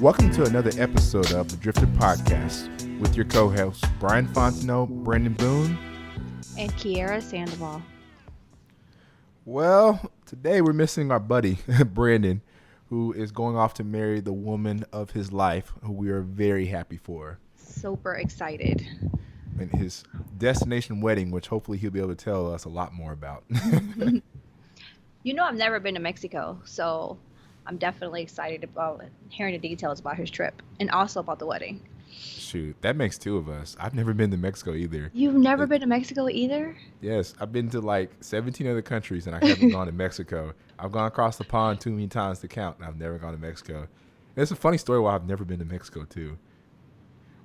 Welcome to another episode of the Driftr podcast with your co-hosts Brian Fontenot, Brandon Boone, and Kiera Sandoval. Well, today we're missing our buddy Brandon, who is going off to marry the woman of his life, who we are very happy for. Super excited. And his destination wedding, which hopefully he'll be able to tell us a lot more about. You know, I've never been to Mexico, so I'm definitely excited about hearing the details about his trip and also about the wedding. Shoot, that makes two of us. I've never been to Mexico either. You've never been to Mexico either? Yes, I've been to like 17 other countries and I haven't gone to Mexico. I've gone across the pond too many times to count, and I've never gone to Mexico. And it's a funny story why I've never been to Mexico too.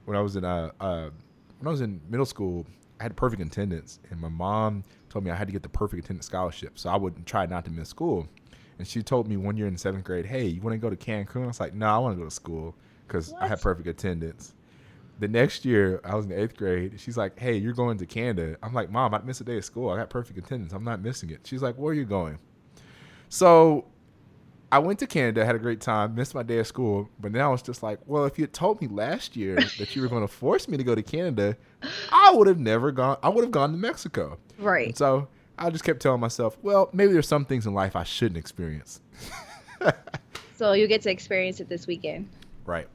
When I was in middle school, I had perfect attendance, and my mom told me I had to get the perfect attendance scholarship, so I would try not to miss school. And she told me one year in 7th grade, "Hey, you want to go to Cancun?" I was like, "No, I want to go to school because I had perfect attendance." The next year, I was in 8th grade. She's like, "Hey, you're going to Canada." I'm like, "Mom, I missed a day of school. I got perfect attendance. I'm not missing it." She's like, "Where are you going?" So I went to Canada, had a great time, missed my day of school. But then I was just like, well, if you had told me last year that you were going to force me to go to Canada, I would have never gone. I would have gone to Mexico. Right. And so I just kept telling myself, well, maybe there's some things in life I shouldn't experience. So you get to experience it this weekend. Right.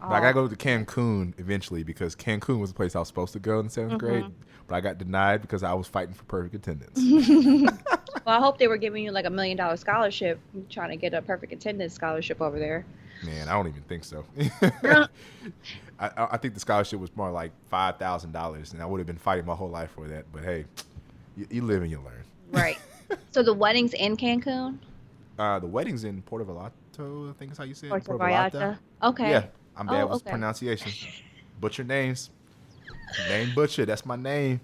But I got to go to Cancun eventually because Cancun was the place I was supposed to go in 7th grade. But I got denied because I was fighting for perfect attendance. Well, I hope they were giving you like $1 million scholarship, trying to get a perfect attendance scholarship over there. Man, I don't even think so. I think the scholarship was more like $5,000, and I would have been fighting my whole life for that. But hey, you live and you learn. Right. So the wedding's in Cancun? The wedding's in Puerto Vallarta, I think is how you say it. Puerto Vallarta. Okay. Yeah, I'm bad with pronunciation. Butcher names. Name Butcher, that's my name.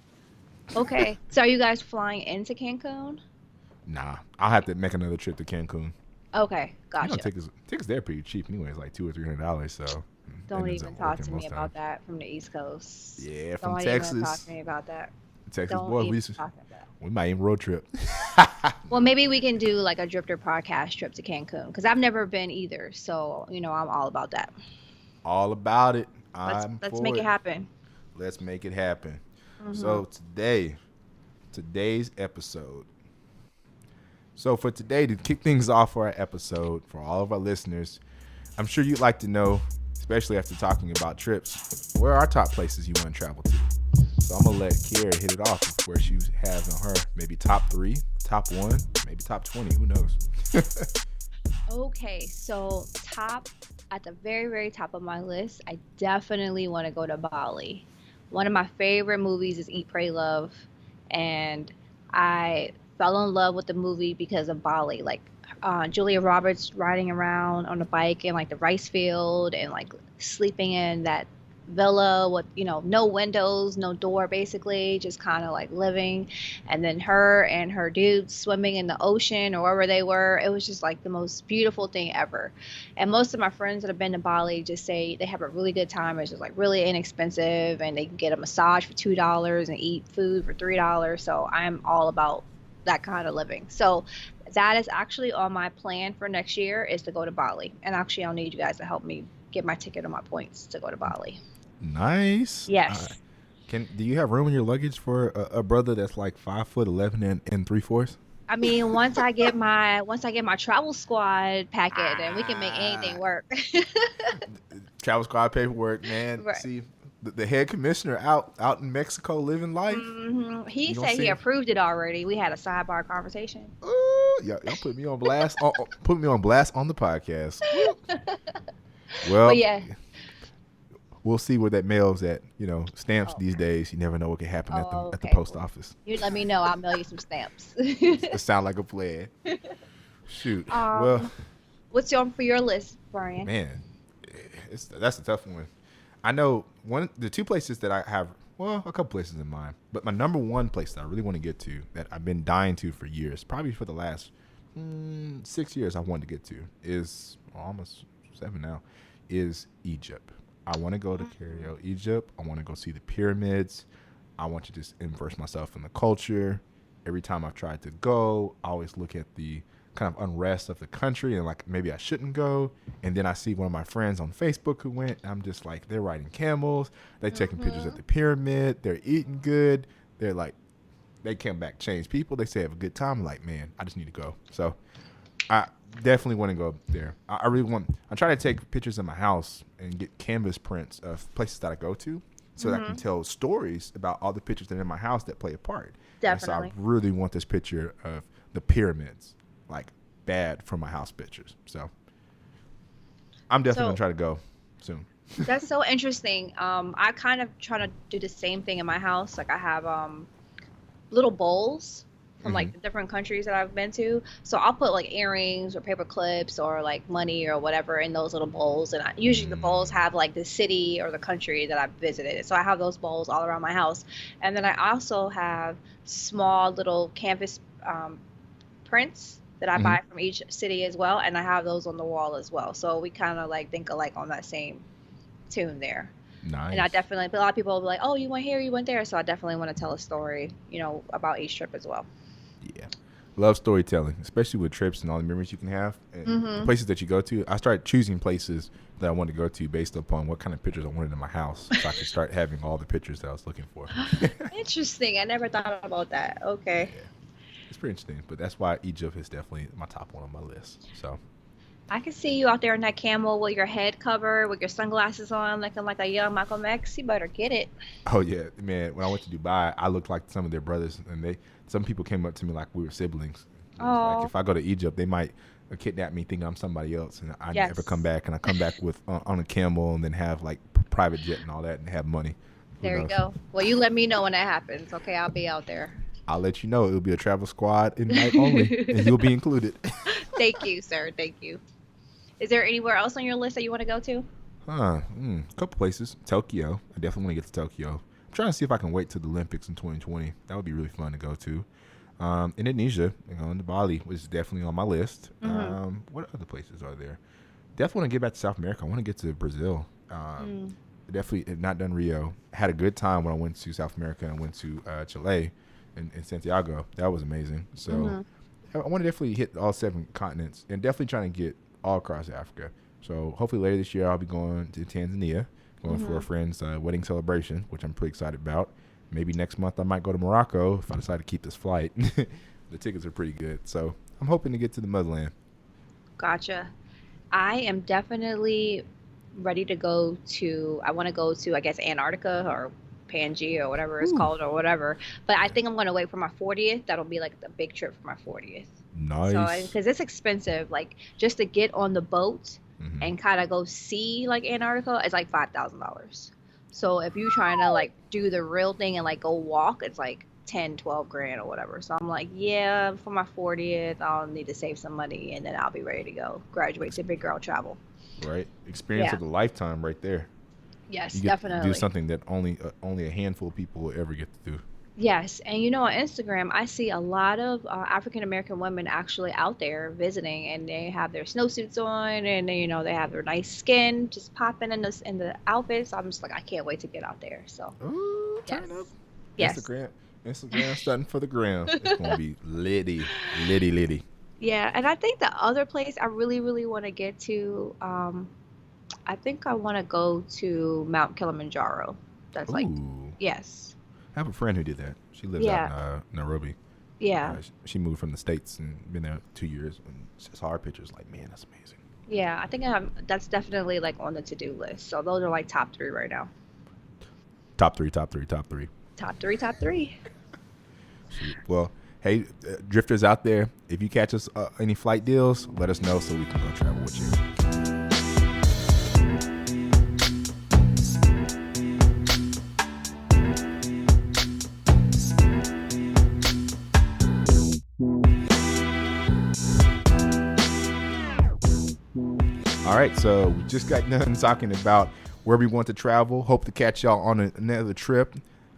Okay. So are you guys flying into Cancun? Nah, I'll have to make another trip to Cancun. Okay, gotcha. Tickets there are pretty cheap anyway. It's like $200 or $300. So don't even talk to me about that from the East Coast. Yeah, from don't Texas. Don't even talk to me about that. Texas, boy, we might even road trip. Well, maybe we can do like a Driftr podcast trip to Cancun because I've never been either. So I'm all about that. All about it. Let's make it happen. Let's make it happen. So today's episode. So for today, to kick things off for our episode, for all of our listeners, I'm sure you'd like to know, especially after talking about trips, where are top places you want to travel to? So I'm going to let Kiera hit it off with where she has on her maybe top 3, top 1, maybe top 20. Who knows? Okay, so at the very, very top of my list, I definitely want to go to Bali. One of my favorite movies is Eat, Pray, Love, and I fell in love with the movie because of Bali. Like Julia Roberts riding around on a bike in like the rice field and like sleeping in that villa with no windows, no door, basically just kind of like living, and then her and her dude swimming in the ocean or wherever they were. It was just like the most beautiful thing ever. And most of my friends that have been to Bali just say they have a really good time. It's just like really inexpensive, and they can get a massage for $2 and eat food for $3. So I'm all about that kind of living. So that is actually on my plan for next year, is to go to Bali. And actually I'll need you guys to help me get my ticket and my points to go to Bali. Nice. Yes. Do you have room in your luggage for a brother that's like 5'11" and 3/4? I mean, once I get my travel squad packet, then we can make anything work. Travel squad paperwork, man. Right. See, the head commissioner out in Mexico living life. Mm-hmm. He said he approved it already. We had a sidebar conversation. Y'all put me on blast. Put me on blast on the podcast. Well, yeah. We'll see where that mail's at. Stamps these days. You never know what can happen at the post office. You let me know. I'll mail you some stamps. It sounds like a plan. Shoot. Well, what's for your list, Brian? Man, that's a tough one. I know the 2 places that I have, well, a couple places in mind, but my number 1 place that I really want to get to, that I've been dying to for years, probably for the last 6 years I wanted to get to, is almost 7 now, is Egypt. I want to go to Cairo, Egypt. I want to go see the pyramids. I want to just immerse myself in the culture. Every time I've tried to go, I always look at the kind of unrest of the country and like maybe I shouldn't go. And then I see one of my friends on Facebook who went. I'm just like, they're riding camels. They're taking pictures at the pyramid. They're eating good. They're like, they came back changed people. They say have a good time. I'm like, man, I just need to go. So I definitely want to go there. I really want. I'm trying to take pictures of my house and get canvas prints of places that I go to, so that I can tell stories about all the pictures that are in my house that play a part. Definitely. And so I really want this picture of the pyramids, like bad for my house pictures. So I'm definitely gonna try to go soon. That's so interesting. I kind of try to do the same thing in my house. Like I have little bowls from like the different countries that I've been to. So I'll put like earrings or paper clips or like money or whatever in those little bowls. And usually the bowls have like the city or the country that I've visited. So I have those bowls all around my house. And then I also have small little canvas prints that I buy from each city as well. And I have those on the wall as well. So we kind of like think alike on that same tune there. Nice. And I definitely, but a lot of people will be like, oh, you went here, you went there. So I definitely want to tell a story, about each trip as well. Yeah. Love storytelling, especially with trips and all the memories you can have and the places that you go to. I started choosing places that I wanted to go to based upon what kind of pictures I wanted in my house, so I could start having all the pictures that I was looking for. Interesting. I never thought about that. Okay. Yeah. It's pretty interesting, but that's why Egypt is definitely my top one on my list. So I can see you out there in that camel with your head covered, with your sunglasses on, looking like a young Malcolm X. You better get it. oh yeah, man, when I went to Dubai, I looked like some of their brothers, and some people came up to me like we were siblings. Like if I go to Egypt, they might kidnap me thinking I'm somebody else, and I never come back, and I come back with on a camel and then have like private jet and all that and have money. There you go. Well, you let me know when that happens. Okay, I'll be out there. I'll let you know. It'll be a travel squad invite only, and you'll be included. Thank you, sir. Thank you. Is there anywhere else on your list that you want to go to? A couple places. Tokyo. I definitely want to get to Tokyo. I'm trying to see if I can wait to the Olympics in 2020. That would be really fun to go to. Indonesia, going to Bali, which is definitely on my list. What other places are there? Definitely want to get back to South America. I want to get to Brazil. Definitely have not done Rio. Had a good time when I went to South America and went to Chile in Santiago. That was amazing. So I want to definitely hit all 7 continents and definitely trying to get all across Africa. So hopefully later this year I'll be going to Tanzania, going for a friend's wedding celebration, which I'm pretty excited about. Maybe next month I might go to Morocco if I decide to keep this flight. The tickets are pretty good. So I'm hoping to get to the motherland. Gotcha. I am definitely ready to go to, I want to go to, I guess, Antarctica or Pangaea or whatever it's called or whatever. But I think I'm going to wait for my 40th. That'll be like the big trip for my 40th. Nice. So, because it's expensive, like just to get on the boat and kind of go see like Antarctica, it's like $5,000. So if you're trying to like do the real thing and like go walk, it's like 10, 12 grand or whatever. So I'm like, yeah, for my 40th, I'll need to save some money and then I'll be ready to go graduate to big girl travel. Right. Experience of a lifetime right there. Yes, you get definitely. to do something that only a handful of people will ever get to do. Yes, and on Instagram, I see a lot of African American women actually out there visiting, and they have their snowsuits on, and they have their nice skin just popping in the outfits. I'm just like, I can't wait to get out there. So, ooh, turn up. Yes. Instagram starting for the gram. It's gonna be litty. Yeah, and I think the other place I really, really want to get to, I think I want to go to Mount Kilimanjaro. That's like, yes. I have a friend who did that. She lives out in Nairobi. Yeah. She moved from the States and been there 2 years and saw her pictures like, man, that's amazing. Yeah, I think that's definitely like on the to-do list. So those are like top 3 right now. Top three. Top 3. Well, hey, drifters out there, if you catch us any flight deals, let us know so we can go travel with you. All right, so we just got done talking about where we want to travel. Hope to catch y'all on another trip,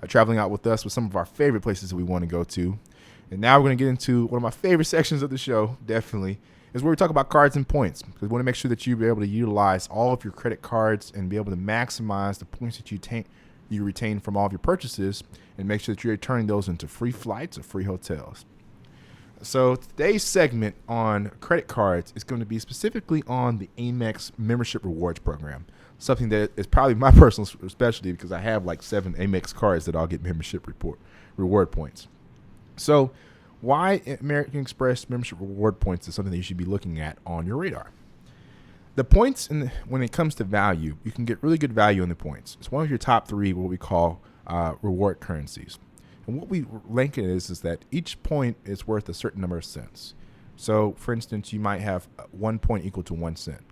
traveling out with us with some of our favorite places that we want to go to. And now we're going to get into one of my favorite sections of the show, definitely, is where we talk about cards and points. Because we want to make sure that you'll be able to utilize all of your credit cards and be able to maximize the points that you retain from all of your purchases and make sure that you're turning those into free flights or free hotels. So today's segment on credit cards is going to be specifically on the Amex membership rewards program. Something that is probably my personal specialty because I have like 7 Amex cards that all get reward points. So why American Express membership reward points is something that you should be looking at on your radar. The points, when it comes to value, you can get really good value in the points. It's one of your top 3 what we call reward currencies. And what we link it is that each point is worth a certain number of cents. So, for instance, you might have 1 point equal to 1 cent.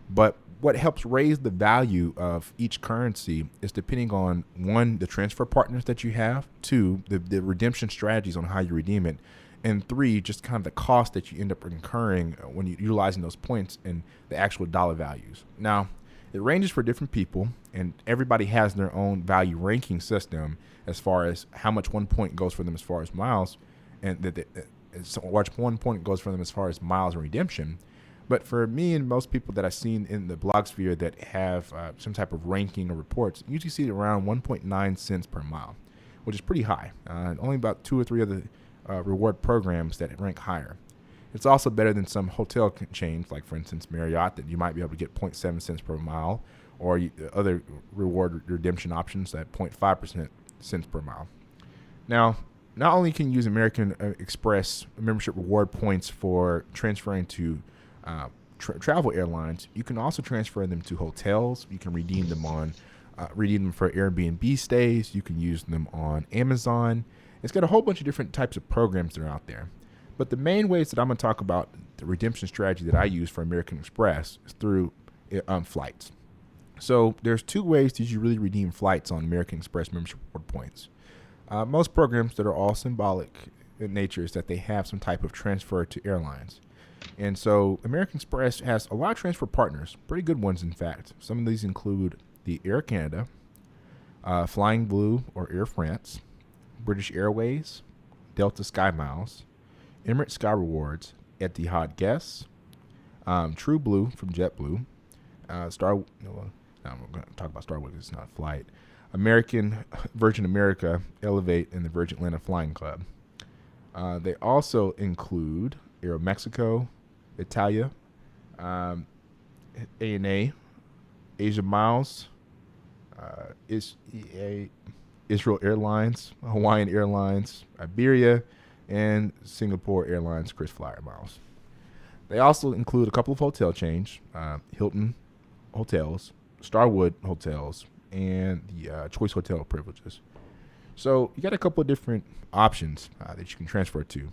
But what helps raise the value of each currency is depending on, 1, the transfer partners that you have, 2, the redemption strategies on how you redeem it, and 3, just kind of the cost that you end up incurring when you're utilizing those points and the actual dollar values. Now, it ranges for different people, and everybody has their own value ranking system as far as how much 1 point goes for them as far as miles, and so much 1 point goes for them as far as miles and redemption. But for me and most people that I've seen in the blog sphere that have some type of ranking or reports, you usually see it around 1.9 cents per mile, which is pretty high. Only about 2 or 3 other reward programs that rank higher. It's also better than some hotel chains, like for instance Marriott, that you might be able to get 0.7 cents per mile, or other reward redemption options at 0.5% cents per mile. Now, not only can you use American Express membership reward points for transferring to travel airlines, you can also transfer them to hotels. You can redeem them for Airbnb stays. You can use them on Amazon. It's got a whole bunch of different types of programs that are out there. But the main ways that I'm going to talk about the redemption strategy that I use for American Express is through flights. So there's 2 ways that you really redeem flights on American Express membership reward points. Most programs that are all symbolic in nature is that they have some type of transfer to airlines. And so American Express has a lot of transfer partners, pretty good ones in fact. Some of these include the Air Canada, Flying Blue or Air France, British Airways, Delta Sky Miles, Emirates Sky Rewards, Etihad Guess, True Blue from JetBlue, I'm going to talk about Star Wars. It's not a flight. Virgin America, Elevate, and the Virgin Atlantic Flying Club. They also include Aeromexico, Italia, ANA, Asia Miles, Israel Airlines, Hawaiian Airlines, Iberia, and Singapore Airlines KrisFlyer Miles. They also include a couple of hotel chains, Hilton Hotels, Starwood Hotels, and the Choice Hotel privileges. So you got a couple of different options that you can transfer to.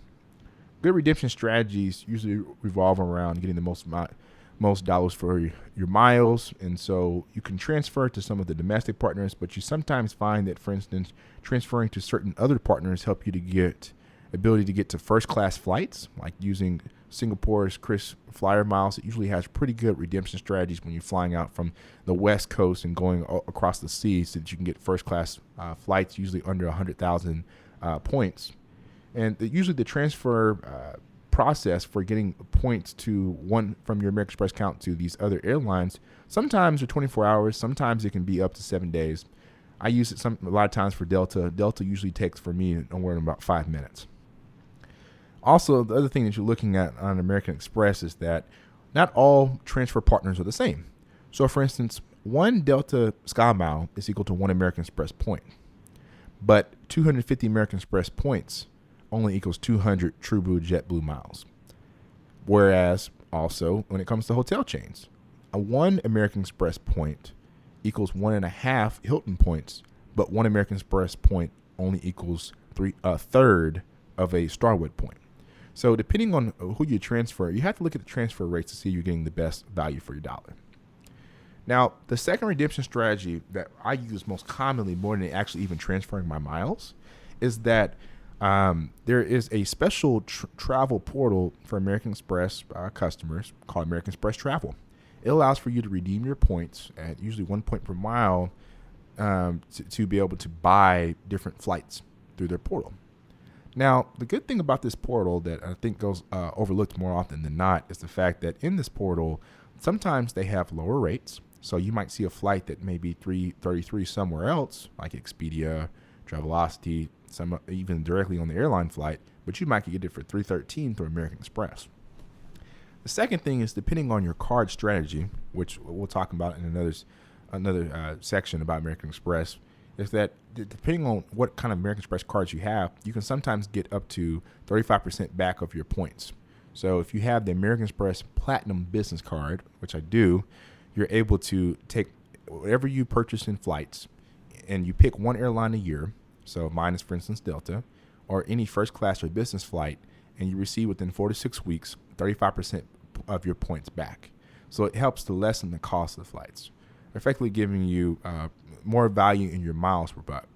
Good redemption strategies usually revolve around getting the most dollars for your miles, and so you can transfer to some of the domestic partners, but you sometimes find that, for instance, transferring to certain other partners help you to get ability to get to first class flights, like using Singapore's KrisFlyer Miles. It usually has pretty good redemption strategies when you're flying out from the West Coast and going across the seas, so that you can get first class flights, usually under 100,000 points. And usually the transfer process for getting points from your American Express account to these other airlines, sometimes are 24 hours, sometimes it can be up to 7 days. I use it a lot of times for Delta. Delta usually takes for me somewhere in about 5 minutes. Also, the other thing that you're looking at on American Express is that not all transfer partners are the same. So, for instance, 1 Delta Sky Mile is equal to 1 American Express point, but 250 American Express points only equals 200 TrueBlue JetBlue miles. Whereas, also, when it comes to hotel chains, a 1 American Express point equals 1.5 Hilton points, but 1 American Express point only equals a third of a Starwood point. So depending on who you transfer, you have to look at the transfer rates to see you're getting the best value for your dollar. Now, the second redemption strategy that I use most commonly, more than actually even transferring my miles, is that there is a special travel portal for American Express customers called American Express Travel. It allows for you to redeem your points at usually 1 point per mile to be able to buy different flights through their portal. Now, the good thing about this portal that I think goes overlooked more often than not is the fact that in this portal, sometimes they have lower rates. So you might see a flight that may be $333 somewhere else, like Expedia, Travelocity, some even directly on the airline flight, but you might get it for $313 through American Express. The second thing is depending on your card strategy, which we'll talk about in another section about American Express, is that depending on what kind of American Express cards you have, you can sometimes get up to 35% back of your points. So if you have the American Express Platinum Business Card, which I do, you're able to take whatever you purchase in flights, and you pick one airline a year. So mine is, for instance, Delta, or any first class or business flight, and you receive within 4 to 6 weeks 35% of your points back. So it helps to lessen the cost of the flights, effectively giving you more value in your miles per buck.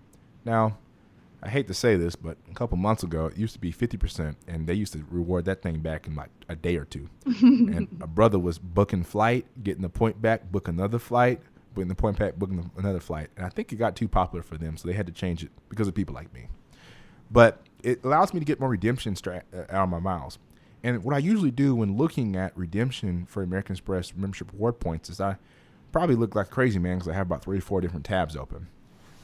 Now, I hate to say this, but a couple months ago, it used to be 50%, and they used to reward that thing back in like a day or two. And a brother was booking flight, getting the point back, book another flight, booking the point back, booking another flight. And I think it got too popular for them, so they had to change it because of people like me. But it allows me to get more redemption out of my miles. And what I usually do when looking at redemption for American Express membership reward points is I probably look like a crazy man because I have about 3 or 4 different tabs open.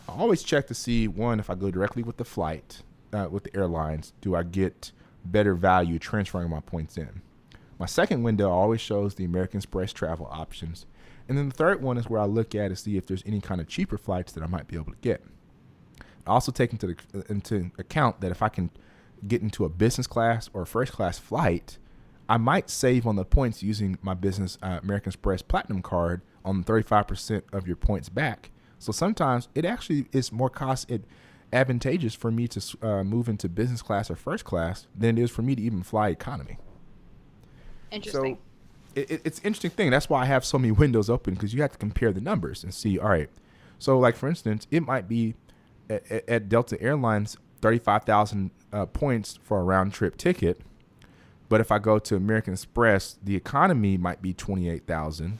I always check to see, one, if I go directly with the flight, with the airlines, do I get better value transferring my points in? My second window always shows the American Express travel options. And then the third one is where I look at to see if there's any kind of cheaper flights that I might be able to get. I also take into account that if I can get into a business class or a first class flight, I might save on the points using my business American Express Platinum card on 35% of your points back. So sometimes it actually is more cost advantageous for me to move into business class or first class than it is for me to even fly economy. Interesting. So it's an interesting thing. That's why I have so many windows open, because you have to compare the numbers and see, all right, so like for instance, it might be at Delta Airlines 35,000 points for a round trip ticket. But if I go to American Express, the economy might be 28,000.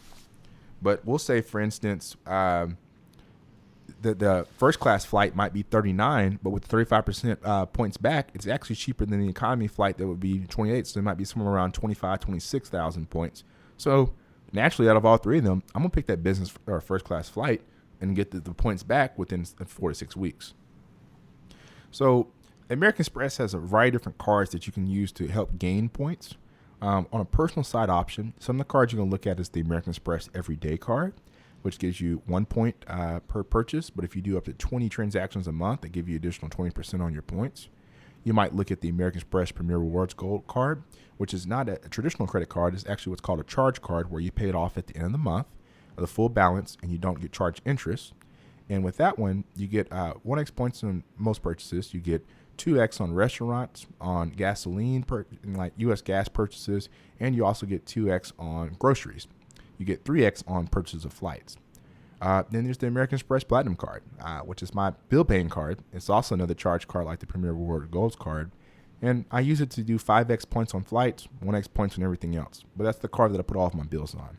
But we'll say, for instance, the first class flight might be 39, but with 35% points back, it's actually cheaper than the economy flight that would be 28. So it might be somewhere around 26,000 points. So naturally, out of all three of them, I'm going to pick that business or first class flight and get the points back within 4 to 6 weeks. So American Express has a variety of different cards that you can use to help gain points. On a personal side option, some of the cards you're going to look at is the American Express Everyday Card, which gives you 1 point per purchase. But if you do up to 20 transactions a month, they give you additional 20% on your points. You might look at the American Express Premier Rewards Gold Card, which is not a traditional credit card. It's actually what's called a charge card, where you pay it off at the end of the month, the full balance, and you don't get charged interest. And with that one, you get 1x points on most purchases. You get 2x on restaurants, on gasoline, like U.S. gas purchases, and you also get 2x on groceries. You get 3x on purchases of flights. Then there's the American Express Platinum Card, which is my bill paying card. It's also another charge card like the Premier Reward Gold Card. And I use it to do 5x points on flights, 1x points on everything else. But that's the card that I put all of my bills on.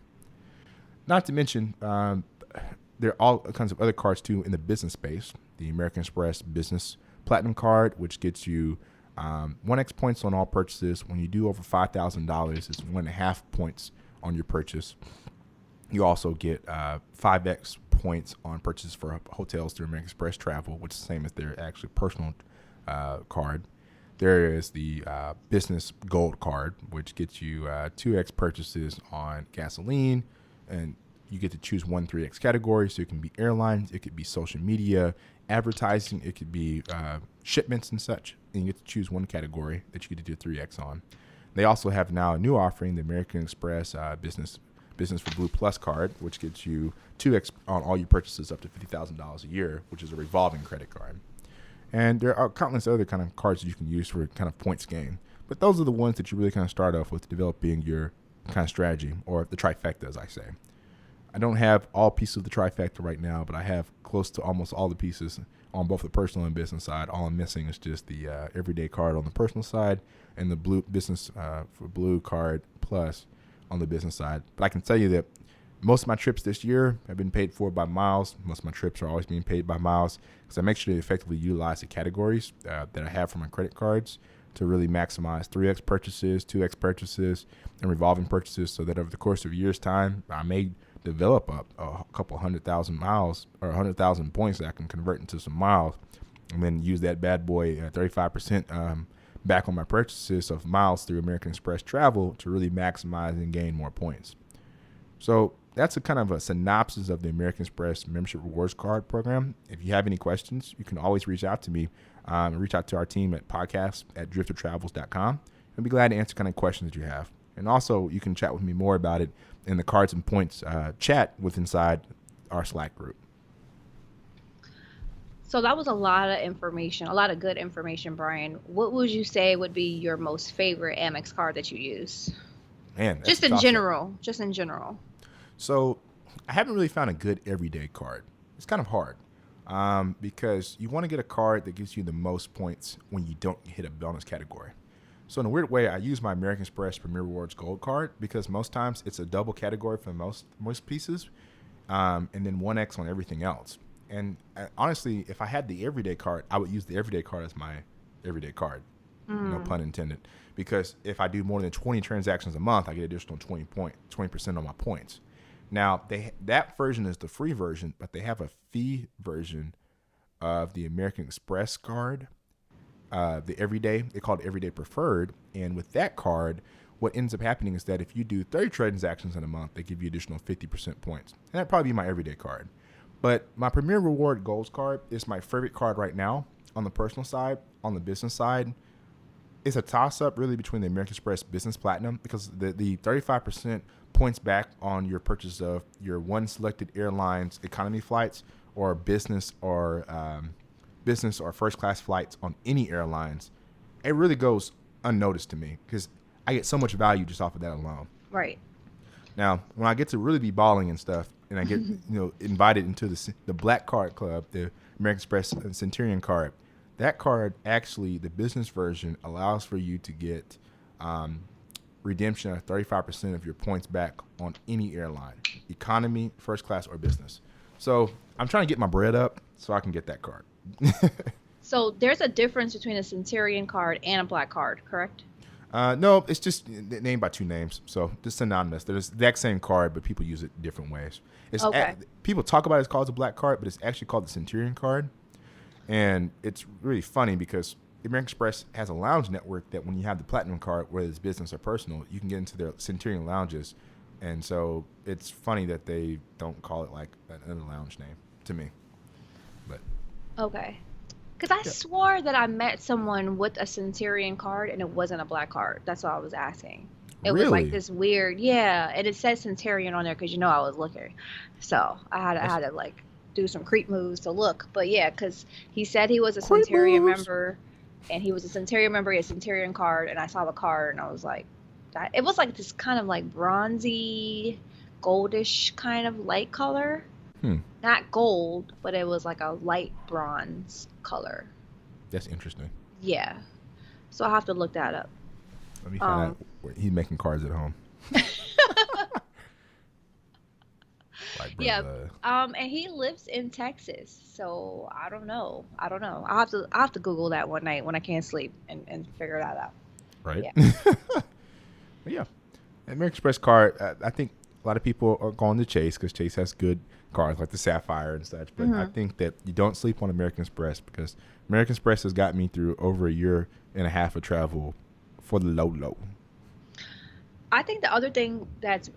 Not to mention, there are all kinds of other cards too in the business space. The American Express Business Platinum Card, which gets you 1x points on all purchases. When you do over $5,000, it's 1.5 points on your purchase. You also get 5x points on purchases for hotels through American Express Travel, which is the same as their actually personal card. There is the Business Gold Card, which gets you 2x purchases on gasoline, and you get to choose 1 3x category. So it can be airlines, it could be social media, advertising, it could be shipments and such. And you get to choose 1 category that you get to do 3x on. They also have now a new offering, the American Express Business for Blue Plus card, which gets you 2x on all your purchases up to $50,000 a year, which is a revolving credit card. And there are countless other kind of cards that you can use for kind of points gain. But those are the ones that you really kind of start off with developing your kind of strategy, or the trifecta, as I say. I don't have all pieces of the trifecta right now, but I have close to almost all the pieces on both the personal and business side. All I'm missing is just the everyday card on the personal side and the blue business for blue card plus on the business side. But I can tell you that most of my trips this year have been paid for by miles. Most of my trips are always being paid by miles because I make sure to effectively utilize the categories that I have for my credit cards to really maximize 3x purchases, 2x purchases, and revolving purchases, so that over the course of a year's time, I may develop a couple 100,000 miles or 100,000 points that I can convert into some miles, and then use that bad boy 35% back on my purchases of miles through American Express Travel to really maximize and gain more points. So that's a kind of a synopsis of the American Express Membership Rewards Card program. If you have any questions, you can always reach out to me. Reach out to our team at podcast@driftertravels.com. I'll be glad to answer kind of questions that you have. And also, you can chat with me more about it in the Cards and Points chat with inside our Slack group. So that was a lot of information, a lot of good information, Brian. What would you say would be your most favorite Amex card that you use? Man, that's Just a in tough one. general, just in general. So I haven't really found a good everyday card. It's kind of hard because you want to get a card that gives you the most points when you don't hit a bonus category. So in a weird way, I use my American Express Premier Rewards Gold card because most times it's a double category for most pieces, and then 1x on everything else. And honestly, if I had the everyday card, I would use the everyday card as my everyday card. No pun intended. Because if I do more than 20 transactions a month, I get additional 20% on my points. Now, that version is the free version, but they have a fee version of the American Express card, the everyday. They call it Everyday Preferred. And with that card, what ends up happening is that if you do 30 transactions in a month, they give you additional 50% points. And that'd probably be my everyday card. But my Premier Reward Goals card is my favorite card right now on the personal side. On the business side, it's a toss-up really between the American Express Business Platinum because the 35% points back on your purchase of your one selected airline's economy flights or business or first class flights on any airlines, it really goes unnoticed to me because I get so much value just off of that alone. Right. Now, when I get to really be balling and stuff, and I get invited into the Black Card Club, the American Express Centurion card, that card actually, the business version, allows for you to get redemption of 35% of your points back on any airline, economy, first class, or business. So I'm trying to get my bread up so I can get that card. So there's a difference between a Centurion card and a Black card, correct? No, it's just named by two names, so just synonymous. They're the exact same card, but people use it different ways. It's Okay. People talk about it as called the Black card, but it's actually called the Centurion card. And it's really funny because American Express has a lounge network that when you have the Platinum card, whether it's business or personal, you can get into their Centurion lounges. And so it's funny that they don't call it like another lounge name to me. But Okay. Because I swore that I met someone with a Centurion card and it wasn't a Black card. That's all I was asking. It was like really, this weird, yeah, and it said Centurion on there because I was looking. So I had to like do some creep moves to look. But yeah, because he said he was a creep Centurion moves. member, and he was a Centurion member, he had a Centurion card, and I saw the card and I was like, it was like this kind of like bronzy, goldish kind of light color. Hmm, Not gold, but it was like a light bronze color. that's interesting. Yeah. So I'll have to look that up. Let me find out where he's making cards at home. Like, Yeah. brother. And he lives in Texas, so I don't know. I'll have to Google that one night when I can't sleep and figure that out. Right? Yeah. But yeah, American Express card. I think a lot of people are going to Chase because Chase has good cards like the Sapphire and such. But I think that you don't sleep on American Express because American Express has got me through over a year and a half of travel for the low. I think the other thing that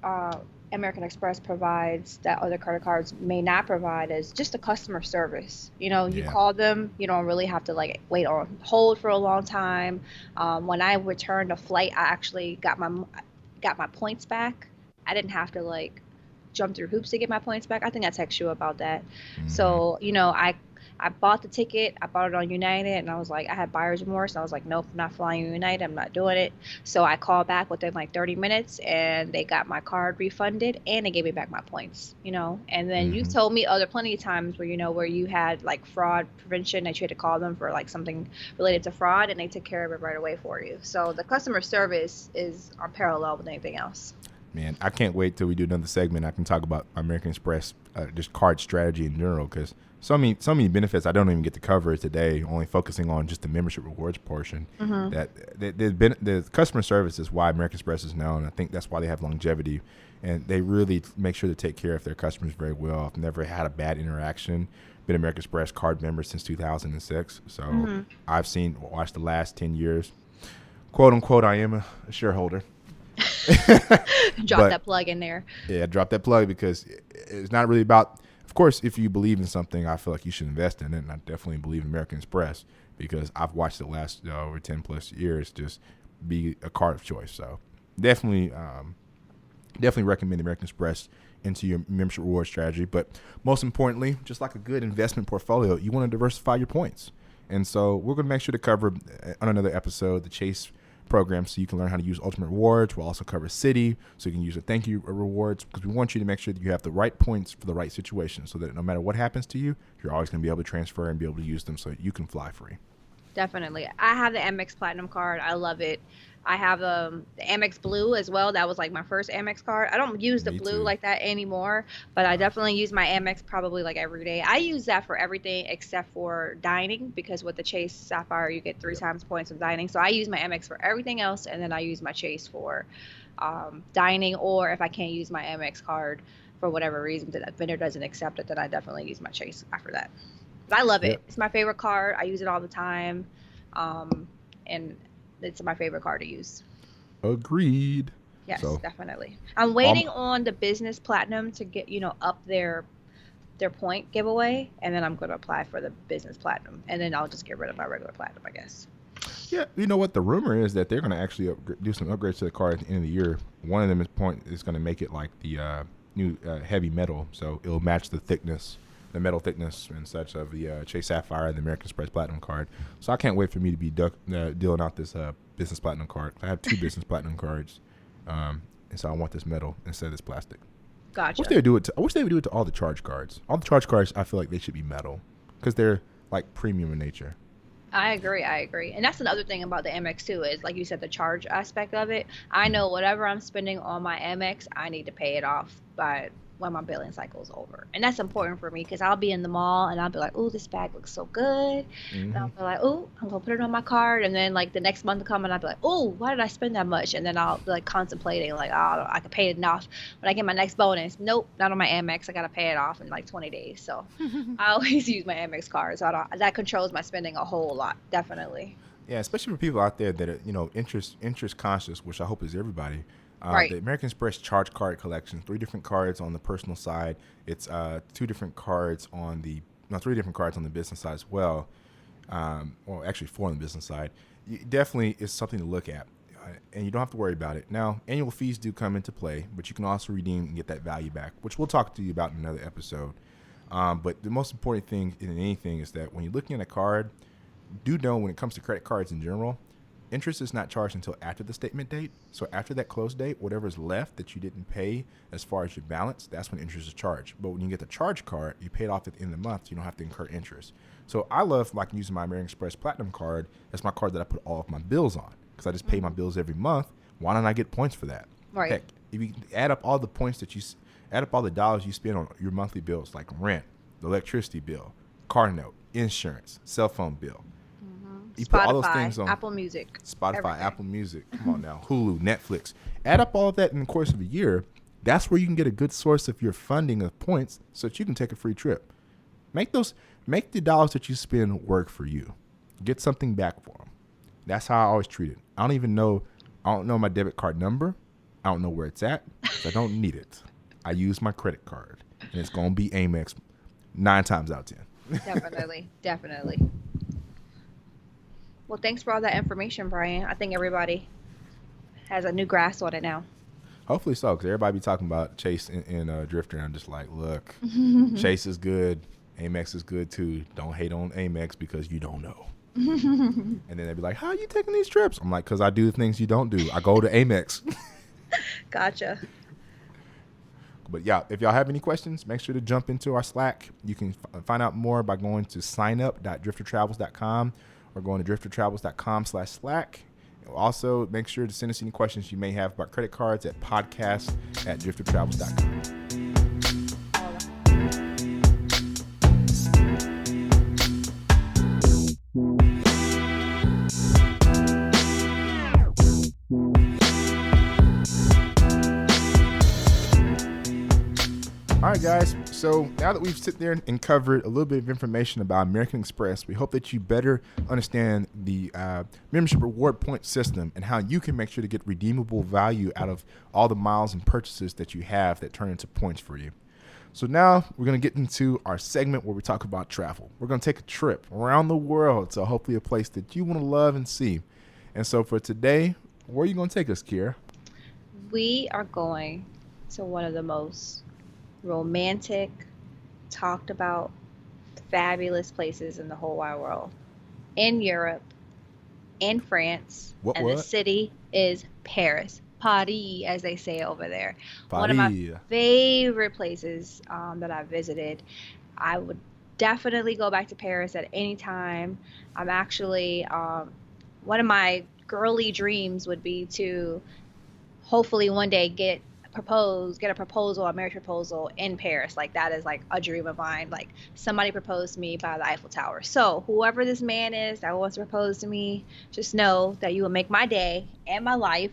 American Express provides that other credit cards may not provide is just the customer service. You Yeah. call them, you don't really have to like wait on hold for a long time. When I returned a flight, I actually got my points back. I didn't have to like jump through hoops to get my points back. I think I text you about that. Mhm. So, I bought the ticket. I bought it on United, and I was like, I had buyer's remorse. I was like, nope, I'm not flying United. I'm not doing it. So I called back within like 30 minutes, and they got my card refunded, and they gave me back my points. And then you've Mhm. told me plenty of times where you had like fraud prevention that you had to call them for like something related to fraud, and they took care of it right away for you. So the customer service is on parallel with anything else. Man, I can't wait till we do another segment. I can talk about American Express, just card strategy in general, because so many benefits I don't even get to cover today. Only focusing on just the membership rewards portion. That the customer service is why American Express is known. I think that's why they have longevity, and they really make sure to take care of their customers very well. I've never had a bad interaction. Been American Express card member since 2006, so I've watched the last 10 years. quote unquote, I am a shareholder. Drop that plug in there. Yeah, drop that plug because it's not really about. Of course, if you believe in something, I feel like you should invest in it, and I definitely believe in American Express because I've watched it last over 10 plus years just be a card of choice. So definitely recommend American Express into your membership reward strategy. But most importantly, just like a good investment portfolio, you want to diversify your points. And so we're going to make sure to cover on another episode the Chase program so you can learn how to use Ultimate Rewards. We'll also cover Citi so you can use the thank you rewards because we want you to make sure that you have the right points for the right situation so that no matter what happens to you, you're always going to be able to transfer and be able to use them so you can fly free. Definitely. I have the Amex Platinum card. I love it. I have the Amex Blue as well. That was like my first Amex card. I don't use the Me blue too. like that anymore, but I definitely use my Amex probably like every day. I use that for everything except for dining because with the Chase Sapphire you get 3 times points of dining. So I use my Amex for everything else, and then I use my Chase for dining, or if I can't use my Amex card for whatever reason that vendor doesn't accept it, then I definitely use my Chase after that. But I love it. Yep. It's my favorite card. I use it all the time, and it's my favorite card to use. Agreed. Yes, So definitely. I'm waiting on the business platinum to get, up their point giveaway, and then I'm going to apply for the business platinum, and then I'll just get rid of my regular platinum, I guess. yeah, you know what? The rumor is that they're going to actually do some upgrades to the card at the end of the year. One of them is going to make it like the new heavy metal, so it'll match the thickness, the metal thickness and such of the Chase Sapphire and the American Express Platinum card. So I can't wait for me to be dealing out this business platinum card. I have 2 business platinum cards, and so I want this metal instead of this plastic. I Gotcha. wish they would do it to all the charge cards. All the charge cards, I feel like they should be metal because they're like premium in nature. I agree. And that's another thing about the Amex too is like you said, the charge aspect of it. I know whatever I'm spending on my Amex, I need to pay it off by when my billing cycle is over. And that's important for me because I'll be in the mall and I'll be like, oh, this bag looks so good. And I'll be like, oh, I'm going to put it on my card. And then like the next month will come and I'll be like, oh, why did I spend that much? And then I'll be like contemplating like, oh, I could pay it off when I get my next bonus. Nope, not on my Amex. I got to pay it off in like 20 days. So I always use my Amex card. So that controls my spending a whole lot. Definitely. Yeah, especially for people out there that are, interest conscious, which I hope is everybody. Right. The American Express charge card collection, 3 different cards on the personal side. It's 3 different cards on the business side as well. Well, actually 4 on the business side. Definitely is something to look at, and you don't have to worry about it. Now, annual fees do come into play, but you can also redeem and get that value back, which we'll talk to you about in another episode. But the most important thing in anything is that when you're looking at a card, do know when it comes to credit cards in general, interest is not charged until after the statement date. So after that close date, whatever's left that you didn't pay as far as your balance, that's when interest is charged. But when you get the charge card, you pay it off at the end of the month. So you don't have to incur interest. So I love like using my American Express Platinum card. That's my card that I put all of my bills on because I just pay my bills every month. Why don't I get points for that? Right. Heck, if you add up all the points add up all the dollars you spend on your monthly bills like rent, the electricity bill, car note, insurance, cell phone bill. You put all those things on Apple Music. Spotify, everything. Apple Music. Come on now. Hulu, Netflix. Add up all of that in the course of a year. That's where you can get a good source of your funding of points so that you can take a free trip. Make the dollars that you spend work for you. Get something back for them. That's how I always treat it. I don't know my debit card number. I don't know where it's at. I don't need it. I use my credit card. And it's going to be Amex 9 times out of 10. Definitely. Well, thanks for all that information, Brian. I think everybody has a new grasp on it now. Hopefully so, because everybody be talking about Chase and Driftr, and I'm just like, look, Chase is good. Amex is good, too. Don't hate on Amex because you don't know. And then they'd be like, how are you taking these trips? I'm like, because I do things you don't do. I go to Amex. Gotcha. But, yeah, if y'all have any questions, make sure to jump into our Slack. You can find out more by going to signup.driftertravels.com or going to driftertravels.com/Slack. Also, make sure to send us any questions you may have about credit cards at podcast@driftertravels.com. All right, guys. So So now that we've sit there and covered a little bit of information about American Express, we hope that you better understand the membership reward point system and how you can make sure to get redeemable value out of all the miles and purchases that you have that turn into points for you. So now we're going to get into our segment where we talk about travel. We're going to take a trip around the world to hopefully a place that you want to love and see. And so for today, where are you going to take us, Kiera? We are going to one of the most romantic, talked about, fabulous places in the whole wide world. In Europe, in France, and the What? city is Paris. Paris, as they say over there. One of my Paris. favorite places that I visited. I would definitely go back to Paris at any time. I'm actually, one of my girly dreams would be to hopefully one day get a proposal, a marriage proposal in Paris. Like that is like a dream of mine. Like somebody proposed to me by the Eiffel Tower. So whoever this man is that wants to propose to me, just know that you will make my day and my life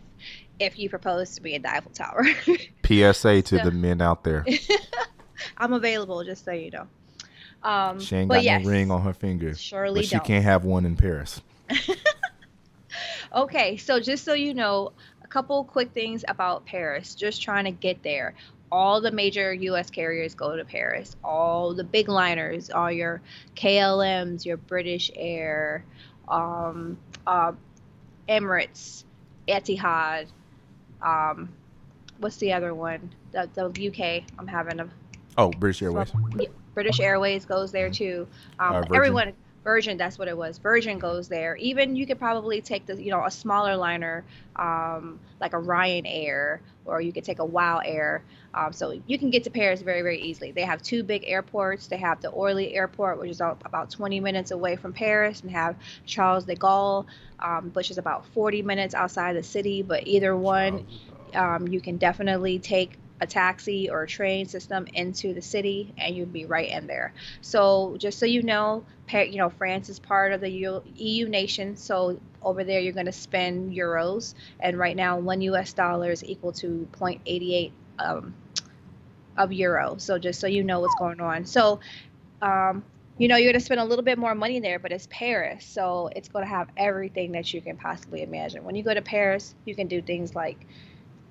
if you propose to me at the Eiffel Tower. PSA to So the men out there. I'm available, just so you know. She ain't But got no ring yes, on her finger, but surely she don't. can't have one in Paris. Okay, so just so you know, a couple quick things about Paris. Just trying to get there. All the major U.S. carriers go to Paris. All the big liners, all your KLMs, your British Air, um, uh, Emirates, Etihad. Um, what's the other one? The UK. I'm having a Oh, British Airways. yeah, British Airways goes there too. Virgin. Everyone, Virgin, that's what it was. Virgin goes there. Even you could probably take a smaller liner, like a Ryanair, or you could take a Wow Air. So you can get to Paris very, very easily. They have two big airports. They have the Orly Airport, which is about 20 minutes away from Paris, and have Charles de Gaulle, which is about 40 minutes outside the city. But either one, Charles de Gaulle. you can definitely take a taxi or a train system into the city and you'd be right in there. So just so you know, France is part of the EU nation. So over there, you're going to spend euros. And right now, $1 is equal to 0.88 of euro. So just so you know what's going on. So, you're going to spend a little bit more money there, but it's Paris. So it's going to have everything that you can possibly imagine. When you go to Paris, you can do things like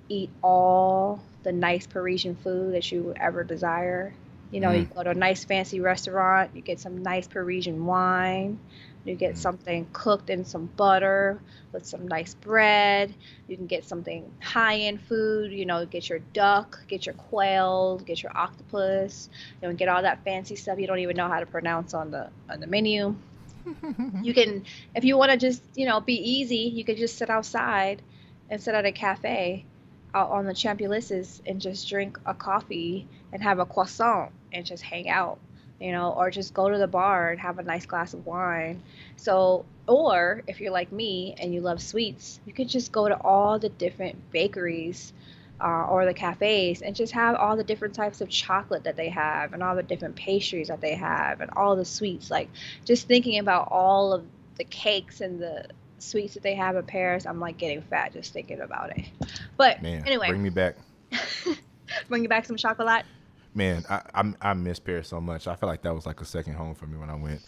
eat all the nice Parisian food that you would ever desire. You go to a nice fancy restaurant, you get some nice Parisian wine, you get something cooked in some butter with some nice bread. You can get something high-end food, get your duck, get your quail, get your octopus, get all that fancy stuff you don't even know how to pronounce on the menu. You can, if you want to just, be easy, you could just sit outside and sit at a cafe out on the Champs-Élysées and just drink a coffee and have a croissant and just hang out, or just go to the bar and have a nice glass of wine. So, or if you're like me and you love sweets, you could just go to all the different bakeries or the cafes and just have all the different types of chocolate that they have and all the different pastries that they have and all the sweets. Like just thinking about all of the cakes and the sweets that they have in Paris, I'm like getting fat just thinking about it. But Man, anyway, bring me back. bring you back some chocolate. Man, I miss Paris so much. I feel like that was like a second home for me when I went,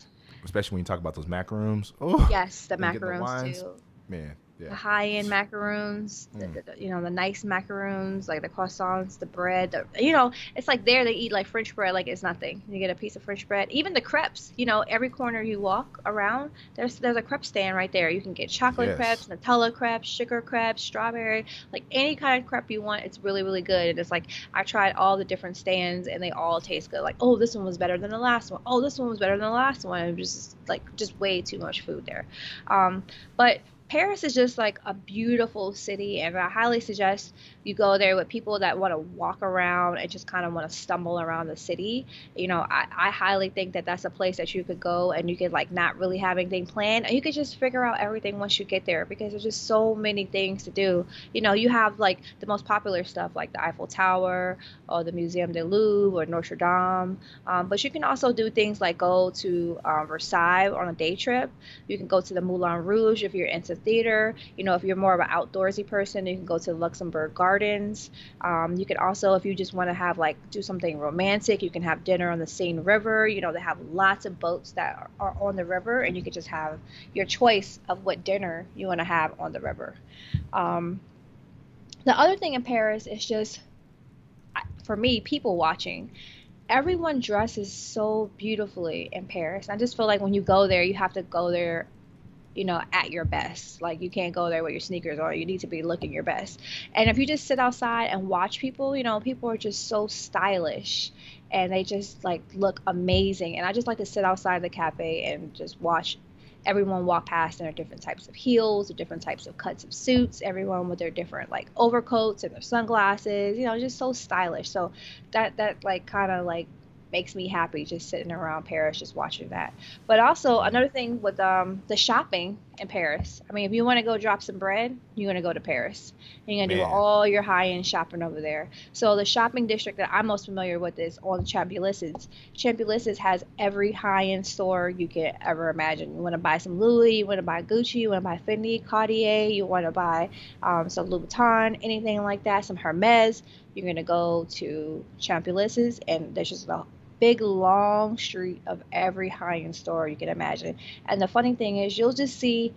especially when you talk about those macarons. Oh, Yes, the and getting the macarons wines. too. Man, The yeah. high-end macaroons, Mm. the nice macaroons, like the croissants, the bread. It's like there they eat like French bread like it's nothing. You get a piece of French bread. Even the crepes, every corner you walk around, there's a crepe stand right there. You can get chocolate Yes. crepes, Nutella crepes, sugar crepes, strawberry, like any kind of crepe you want. It's really, really good. And it's like I tried all the different stands and they all taste good. Like, oh, this one was better than the last one. Oh, this one was better than the last one. It was just way too much food there. But Paris is just like a beautiful city, and I highly suggest you go there with people that want to walk around and just kind of want to stumble around the city. I highly think that that's a place that you could go and you could like not really have anything planned, and you could just figure out everything once you get there because there's just so many things to do. You have like the most popular stuff like the Eiffel Tower or the Museum du Louvre or Notre Dame, but you can also do things like go to Versailles on a day trip. You can go to the Moulin Rouge if you're into theater. You know, if you're more of an outdoorsy person, you can go to the Luxembourg Gardens. You can also, if you just want to have like do something romantic, you can have dinner on the Seine River. You know, they have lots of boats that are on the river, and you can just have your choice of what dinner you want to have on the river. Um, the other thing in Paris is just, for me, people watching. Everyone dresses so beautifully in Paris. I just feel like when you go there, you have to go there, you know, at your best. Like you can't go there with your sneakers on. You need to be looking your best. And if you just sit outside and watch people, you know, people are just so stylish and they just like look amazing. And I just like to sit outside the cafe and just watch everyone walk past in their different types of heels, the different types of cuts of suits, everyone with their different like overcoats and their sunglasses, you know, just so stylish. So that like kind of like makes me happy just sitting around Paris just watching that. But also another thing with the shopping in Paris. I mean, if you want to go drop some bread, you're gonna go to Paris. And you're gonna do Man, all your high-end shopping over there. So the shopping district that I'm most familiar with is on Champs-Élysées. Champs-Élysées has every high-end store you can ever imagine. You want to buy some Louis, you want to buy Gucci, you want to buy Fendi, Cartier, you want to buy some Louis Vuitton, anything like that, some Hermes. You're gonna go to Champs-Élysées, and there's just a big long street of every high-end store you can imagine. And the funny thing is, you'll just see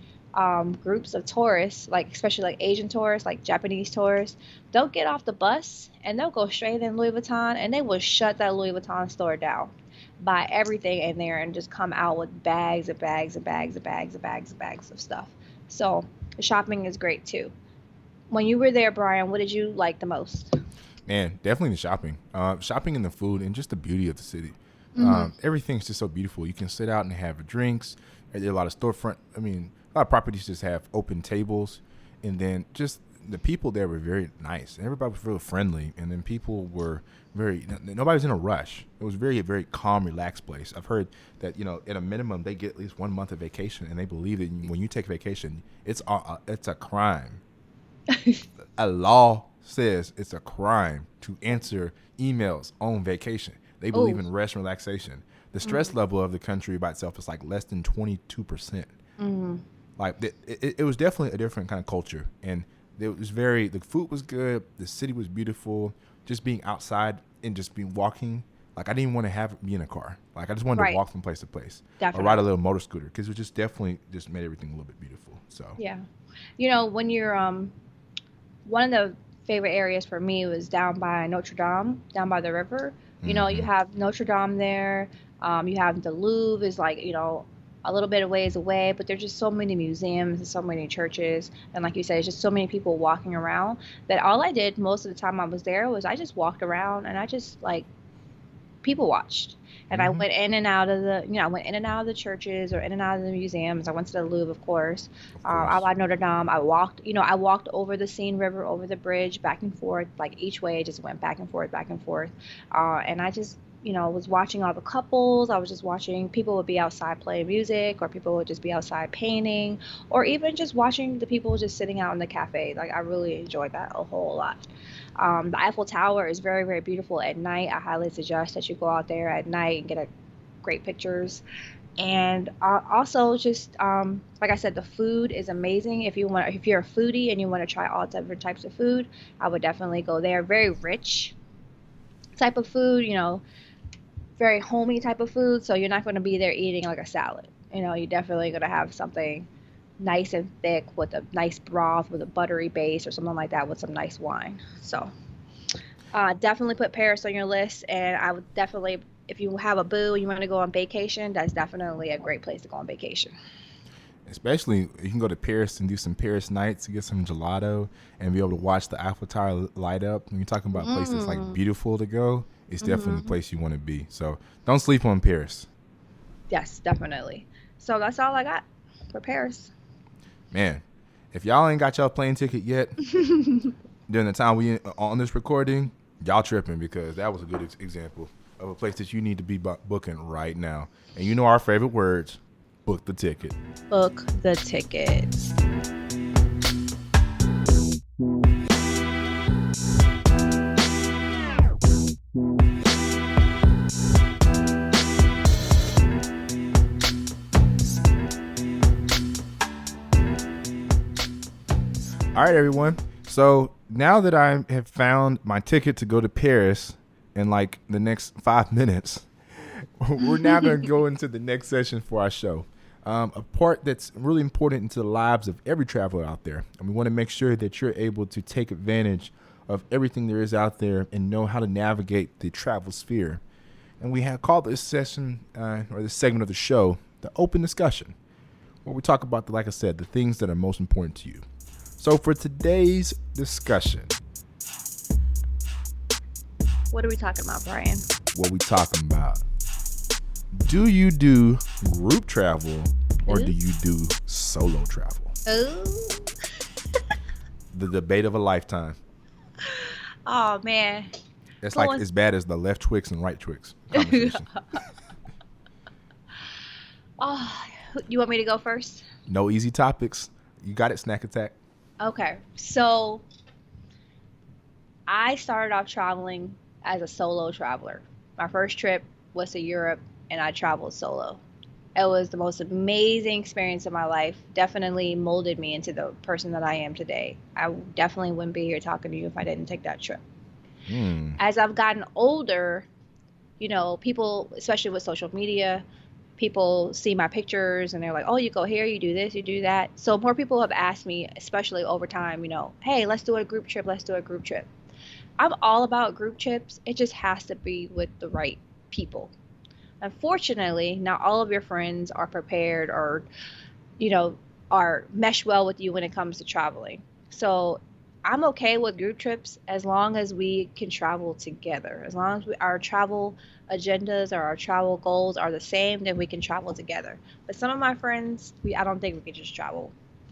groups of tourists, like especially like Asian tourists, like Japanese tourists. They'll get off the bus and they'll go straight in Louis Vuitton, and they will shut that Louis Vuitton store down, buy everything in there, and just come out with bags and bags and bags and bags and bags and bags of stuff. So the shopping is great too. When you were there, Brian, what did you like the most? man, definitely the shopping. Shopping and the food and just the beauty of the city. Hmm. Everything's just so beautiful. You can sit out and have drinks. There are a lot of storefront. I mean, a lot of properties just have open tables, and then just the people there were very nice. Everybody was real friendly, and then people were very. Nobody was in a rush. It was very calm, relaxed place. I've heard that at a minimum they get at least 1 month of vacation, and they believe that when you take vacation, it's a crime. A law says it's a crime to answer emails on vacation. They believe Oh. in rest and relaxation. The stress Mm-hmm. level of the country by itself is like less than 22%. Mm-hmm. Like it was definitely a different kind of culture, and the food was good, the city was beautiful. Just being outside and just being walking, like I didn't want to be in a car. Like I just wanted to Right. walk from place to place or ride a Definitely. little motor scooter because it just definitely just made everything a little bit beautiful. So Yeah. You know, when you're one of the favorite areas for me was down by Notre Dame, down by the river. You know, you hmm have Notre Dame there. You have the Louvre is like, you know, a little bit of ways away, but there's just so many museums and so many churches. And like you said, it's just so many people walking around that all I did most of the time I was there was I just walked around and I just like people watched. And I hmm went in and out of I went in and out of the churches or in and out of the museums. I went to the Louvre, of course. of I course. at Notre Dame. I walked over the Seine River, over the bridge, back and forth, like each way. I just went back and forth, back and forth. And I just, was watching all the couples. I was just watching people would be outside playing music, or people would just be outside painting, or even just watching the people just sitting out in the cafe. Like I really enjoyed that a whole lot. The Eiffel Tower is very, very beautiful at night. I highly suggest that you go out there at night and get great pictures. And also, just like I said, the food is amazing. If you're a foodie and you want to try all different types of food, I would definitely go there. Very rich type of food, very homey type of food. So you're not going to be there eating like a salad. You're definitely going to have something nice and thick with a nice broth with a buttery base or something like that with some nice wine. So definitely put Paris on your list, and I would definitely, if you have a boo and you want to go on vacation, that's definitely a great place to go on vacation. Especially you can go to Paris and do some Paris nights, get some gelato, and be able to watch the Eiffel Tower light up. When you're talking about places like Mm. beautiful to go, it's definitely the Hmm. place you want to be. So don't sleep on Paris, Yes, definitely. So that's all I got for Paris. man. If y'all ain't got y'all plane ticket yet during the time we on this recording, y'all tripping because that was a good example of a place that you need to be booking right now. And you know our favorite words: book the ticket. Book the tickets. All right, everyone. So now that I have found my ticket to go to Paris in like the next 5 minutes, we're now going to go into the next session for our show. A part that's really important into the lives of every traveler out there. And we want to make sure that you're able to take advantage of everything there is out there and know how to navigate the travel sphere. And we have called this session or this segment of the show the open discussion, where we talk about, like I said, the things that are most important to you. So for today's discussion, What are we talking about, Brian? what we talking about? Do you do group travel or do you do solo travel? Ooh. The debate of a lifetime. Oh man. It's like as bad as the left Twix and right Twix conversation. Oh, you want me to go first? No easy topics. You got it, Snack Attack. Okay. So I started off traveling as a solo traveler. My first trip was to Europe and I traveled solo. It was the most amazing experience of my life. Definitely molded me into the person that I am today. I definitely wouldn't be here talking to you if I didn't take that trip. As I've gotten older, you know, people, especially with social media, people see my pictures and they're like, oh, you go here, you do this, you do that. So more people have asked me, especially over time, you know, hey, let's do a group trip. Let's do a group trip. I'm all about group trips. It just has to be with the right people. Unfortunately, not all of your friends are prepared or, you know, are mesh well with you when it comes to traveling. So I'm okay with group trips as long as we can travel together. As long as our travel agendas or our travel goals are the same, then we can travel together. But some of my friends, I don't think we can just travel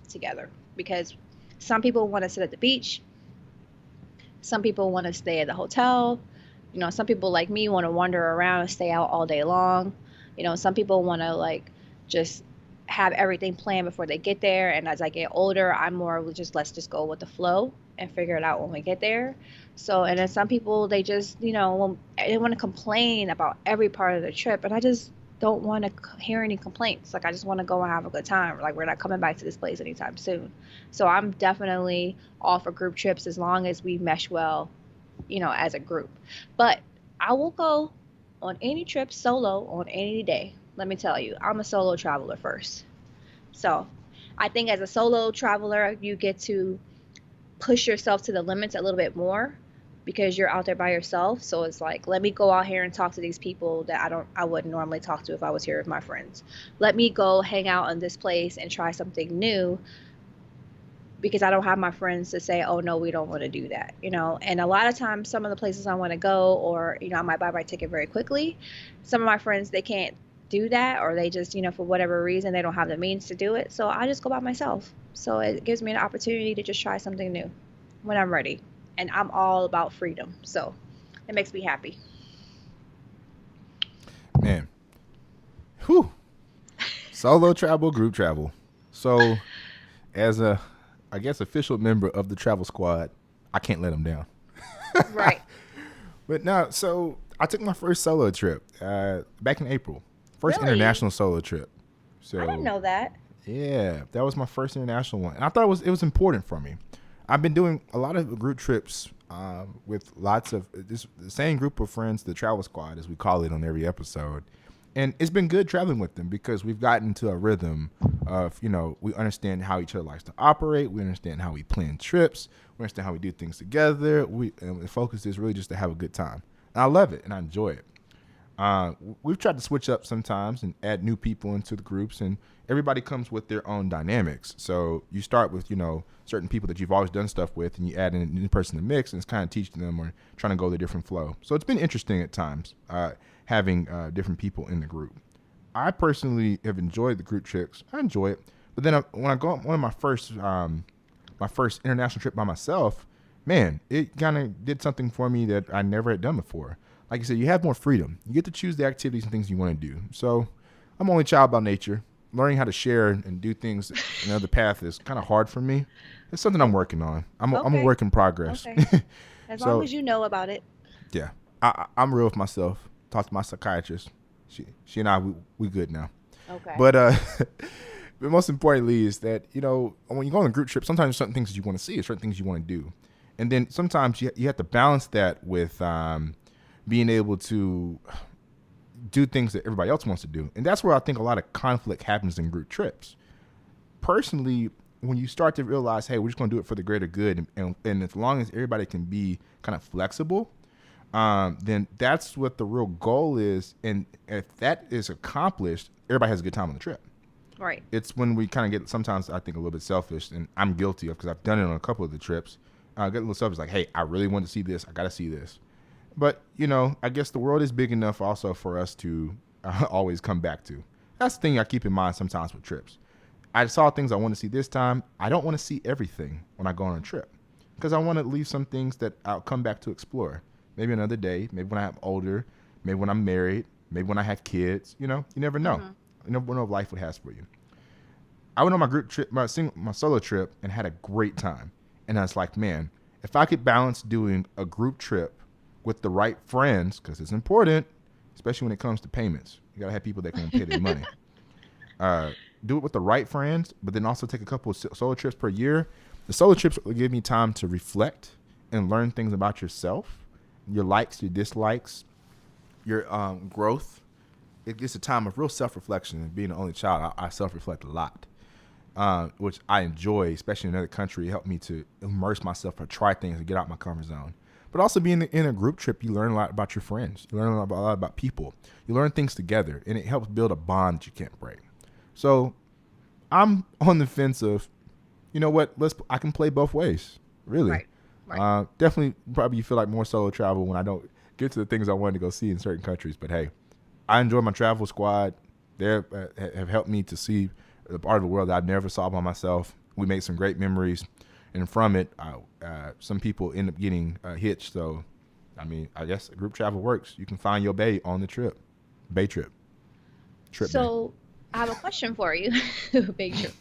together because some people want to sit at the beach. Some people want to stay at the hotel. You know, some people like me want to wander around and stay out all day long. You know, some people want to like just have everything planned before they get there. And as I get older, I'm more of just let's just go with the flow and figure it out when we get there. So, and then some people, they just, you know, they want to complain about every part of the trip. And I just don't want to hear any complaints. Like, I just want to go and have a good time. Like, we're not coming back to this place anytime soon. So I'm definitely all for group trips as long as we mesh well, you know, as a group. But I will go on any trip solo on any day. Let me tell you, I'm a solo traveler first. So I think as a solo traveler, you get to push yourself to the limits a little bit more because you're out there by yourself. So it's like, let me go out here and talk to these people that I wouldn't normally talk to if I was here with my friends. Let me go hang out in this place and try something new because I don't have my friends to say, oh no, we don't want to do that, you know. And a lot of times some of the places I want to go, or, you know, I might buy my ticket very quickly. Some of my friends, they can't do that, or they just, you know, for whatever reason, they don't have the means to do it. So I just go by myself. So it gives me an opportunity to just try something new when I'm ready. And I'm all about freedom. So it makes me happy. Man. Whew. Solo travel, group travel. So as a, I guess, official member of the travel squad, I can't let them down. Right. But no, so I took my first solo trip back in April. First Really? international solo trip. So I didn't know that. yeah, that was my first international one, and I thought it was important for me. I've been doing a lot of group trips with lots of the same group of friends, the travel squad, as we call it on every episode. And it's been good traveling with them because we've gotten to a rhythm of, you know, we understand how each other likes to operate. We understand how we plan trips. We understand how we do things together. And the focus is really just to have a good time. And I love it and I enjoy it. We've tried to switch up sometimes and add new people into the groups, and everybody comes with their own dynamics. So you start with, you know, certain people that you've always done stuff with, and you add in a new person to mix, and it's kind of teaching them or trying to go the different flow. So it's been interesting at times having different people in the group. I personally have enjoyed the group trips. I enjoy it, but then when I go on one of my first international trip by myself, man, it kind of did something for me that I never had done before. Like you said, you have more freedom. You get to choose the activities and things you want to do. So I'm only child by nature. Learning how to share and do things another path is kind of hard for me. It's something I'm working on. I'm a work in progress. Okay. As long as you know about it. Yeah. I'm real with myself. Talk to my psychiatrist. She and I, we good now. Okay. But But most importantly is that, when you go on a group trip, sometimes there's certain things that you want to see or certain things you want to do. And then sometimes you have to balance that with being able to do things that everybody else wants to do. And that's where I think a lot of conflict happens in group trips. Personally, when you start to realize, hey, we're just going to do it for the greater good, and as long as everybody can be kind of flexible, then that's what the real goal is. And if that is accomplished, everybody has a good time on the trip. Right. It's when we kind of get, sometimes I think, a little bit selfish, and I'm guilty of because I've done it on a couple of the trips. I get a little selfish, like, hey, I really want to see this. I got to see this. But, I guess the world is big enough also for us to always come back to. That's the thing I keep in mind sometimes with trips. I saw things I want to see this time. I don't want to see everything when I go on a trip because I want to leave some things that I'll come back to explore. Maybe another day, maybe when I'm older, maybe when I'm married, maybe when I have kids. You never know. Mm-hmm. You never know what life would has for you. I went on my group trip, my solo trip, and had a great time. And I was like, man, if I could balance doing a group trip with the right friends, because it's important, especially when it comes to payments. You got to have people that can pay their money. Do it with the right friends, but then also take a couple of solo trips per year. The solo trips will give me time to reflect and learn things about yourself, your likes, your dislikes, your growth. It's a time of real self-reflection. And being the only child, I self-reflect a lot, which I enjoy, especially in another country. It helped me to immerse myself or try things and get out my comfort zone. But also being in a group trip, you learn a lot about your friends. You learn a lot about people. You learn things together, and it helps build a bond that you can't break. So I'm on the fence of, you know what, I can play both ways, really. Right. Definitely, probably you feel like more solo travel when I don't get to the things I wanted to go see in certain countries. But hey, I enjoy my travel squad. They have helped me to see the part of the world that I never saw by myself. We made some great memories. And from it, some people end up getting hitched. So, I guess group travel works. You can find your bae on the trip. Bay trip. So I have a question for you. Big trip.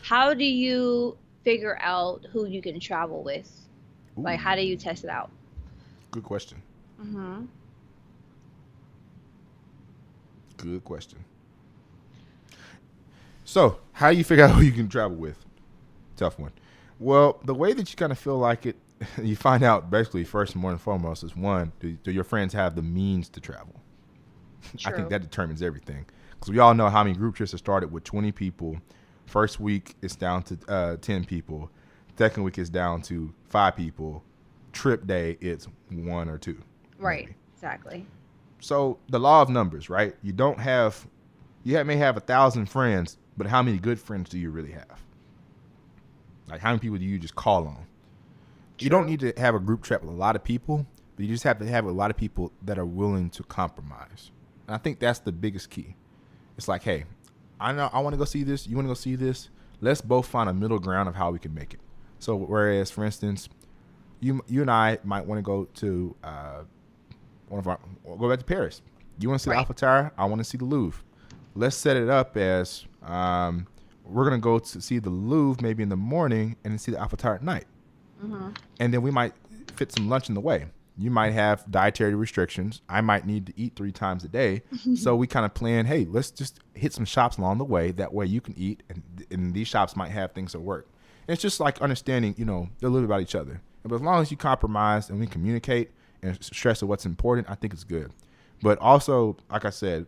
How do you figure out who you can travel with? Ooh, Like, how do you test it out? good question. Mm-hmm. Good question. So, how do you figure out who you can travel with? Tough one. Well, the way that you kind of feel like it, you find out basically first and foremost is one, do your friends have the means to travel? I think True. that determines everything. Because we all know how many group trips have started with 20 people. First week, it's down to 10 people. Second week, it's down to 5 people. Trip day, it's 1 or 2. Right. Maybe. Exactly. So the law of numbers, right? You may have 1,000 friends, but how many good friends do you really have? Like, how many people do you just call on? You don't need to have a group chat with a lot of people, but you just have to have a lot of people that are willing to compromise. And I think that's the biggest key. It's like, hey, I know I want to go see this. You want to go see this? Let's both find a middle ground of how we can make it. So whereas, for instance, you and I might want to go to go back to Paris. You want to see the Right. Eiffel Tower? I want to see the Louvre. Let's set it up as we're going to go to see the Louvre maybe in the morning and then see the Eiffel Tower at night. Mm-hmm. And then we might fit some lunch in the way. You might have dietary restrictions. I might need to eat 3 times a day. So we kind of plan, hey, let's just hit some shops along the way. That way you can eat, and these shops might have things that work. And it's just like understanding, a little bit about each other. But as long as you compromise and we communicate and stress what's important, I think it's good. But also, like I said,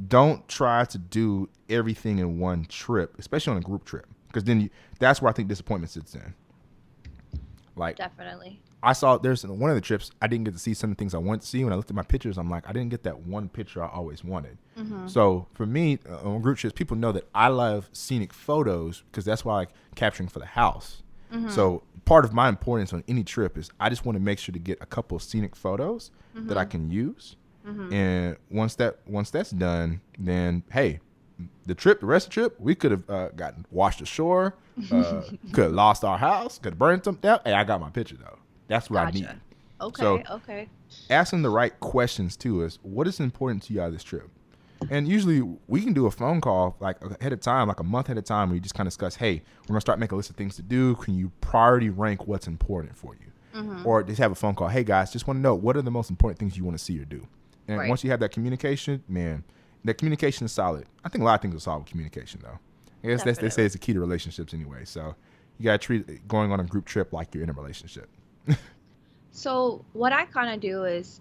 don't try to do everything in one trip, especially on a group trip, because then that's where I think disappointment sits in. Like, Definitely. I saw there's one of the trips I didn't get to see some of the things I wanted to see. When I looked at my pictures, I'm like, I didn't get that one picture I always wanted. Mm-hmm. So for me, on group trips, people know that I love scenic photos because that's why I like capturing for the house. Mm-hmm. So part of my importance on any trip is I just want to make sure to get a couple of scenic photos Mm-hmm. that I can use. Mm-hmm. And once that's done, then hey, the rest of the trip, we could have gotten washed ashore, could have lost our house, could have burned something down. Hey, I got my picture though. That's what I need. Okay. So, Okay. Asking the right questions too is what is important to you out of this trip. And usually we can do a phone call like ahead of time, like a month ahead of time, where you just kind of discuss, hey, we're going to start making a list of things to do. Can you priority rank what's important for you? Mm-hmm. Or just have a phone call. Hey, guys, just want to know what are the most important things you want to see or do? And Right. once you have that communication, man, that communication is solid. I think a lot of things are solid with communication, though. I guess they say Definitely. it's the key to relationships anyway. So you gotta treat going on a group trip like you're in a relationship. So what I kind of do is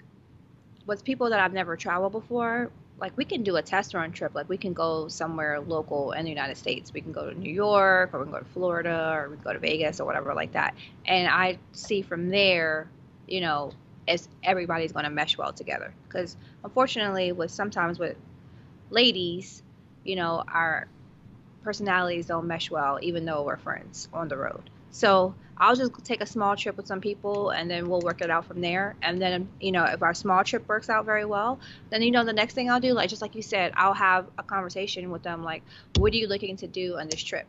with people that I've never traveled before, like we can do a test run trip. Like we can go somewhere local in the United States. We can go to New York, or we can go to Florida, or we can go to Vegas, or whatever like that. And I see from there, you know, if everybody's going to mesh well together. Because unfortunately, with sometimes with ladies, our personalities don't mesh well, even though we're friends on the road. So I'll just take a small trip with some people and then we'll work it out from there. And then, if our small trip works out very well, then, the next thing I'll do, like just like you said, I'll have a conversation with them like, what are you looking to do on this trip?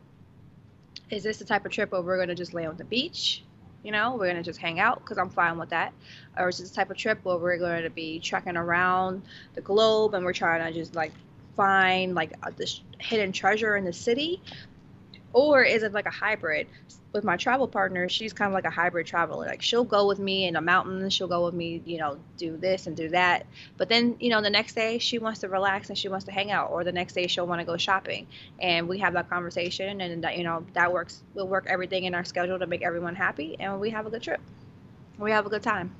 Is this the type of trip where we're going to just lay on the beach? We're going to just hang out because I'm fine with that. Or is this the type of trip where we're going to be trekking around the globe and we're trying to just like find like this hidden treasure in the city? Or is it like a hybrid? With my travel partner, she's kind of like a hybrid traveler. Like she'll go with me in the mountains, she'll go with me, do this and do that. But then, the next day she wants to relax and she wants to hang out, or the next day she'll want to go shopping. And we have that conversation, and that, that works. We'll work everything in our schedule to make everyone happy, and we have a good trip. We have a good time.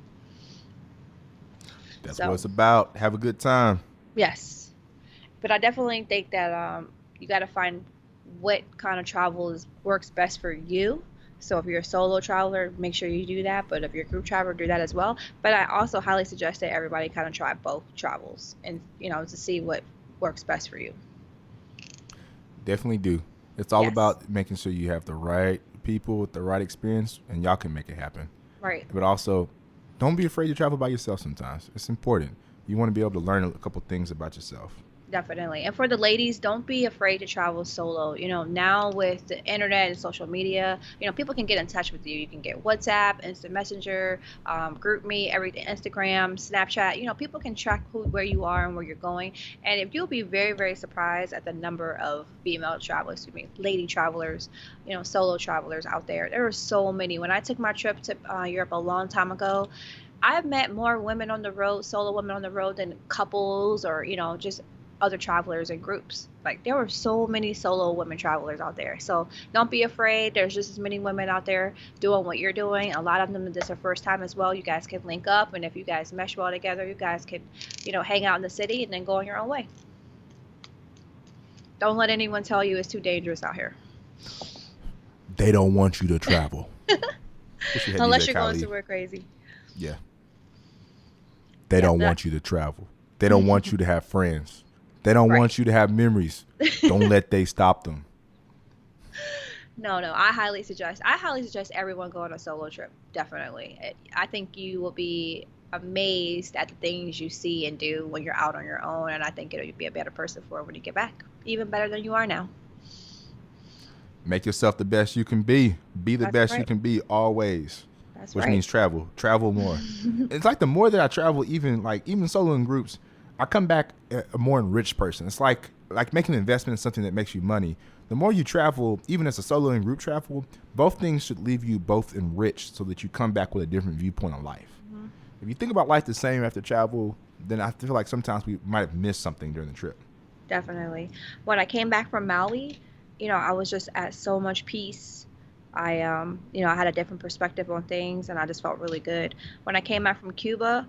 That's what So, it's about. Have a good time. yes. But I definitely think that you got to find what kind of travel works best for you. So if you're a solo traveler, make sure you do that. But if you're a group traveler, do that as well. But I also highly suggest that everybody kind of try both travels and, to see what works best for you. Definitely do. It's all Yes. about making sure you have the right people with the right experience, and y'all can make it happen. Right. But also, don't be afraid to travel by yourself sometimes. It's important. You want to be able to learn a couple things about yourself. Definitely. And for the ladies, don't be afraid to travel solo. Now with the internet and social media, people can get in touch with you. You can get WhatsApp, Instant Messenger, Group Me, everything, Instagram, Snapchat. People can track where you are and where you're going. And if you'll be very, very surprised at the number of female travelers, lady travelers, solo travelers out there. There are so many. When I took my trip to Europe a long time ago, I've met more women on the road, solo women on the road, than couples or, just other travelers and groups. Like there were so many solo women travelers out there. So don't be afraid. There's just as many women out there doing what you're doing. A lot of them, this is their first time as well. You guys can link up, and if you guys mesh well together, you guys can, hang out in the city and then go on your own way. Don't let anyone tell you it's too dangerous out here. They don't want you to travel. Unless you're going somewhere crazy. Yeah. They Yeah, don't want you to travel. They don't want you to have friends. They don't right. want you to have memories. Don't let they stop them. No, I highly suggest everyone go on a solo trip. Definitely. I think you will be amazed at the things you see and do when you're out on your own, and I think it'll be a better person for when you get back, even better than you are now. Make yourself the best you can be. Be the That's best you right. can be always. That's Which right. means travel. Travel more. It's like the more that I travel, even solo in groups, I come back a more enriched person. It's like making an investment in something that makes you money. The more you travel, even as a solo and group travel, both things should leave you both enriched so that you come back with a different viewpoint on life. Hmm. If you think about life the same after travel, then I feel like sometimes we might have missed something during the trip. Definitely. When I came back from Maui, I was just at so much peace. I had a different perspective on things, and I just felt really good. When I came back from Cuba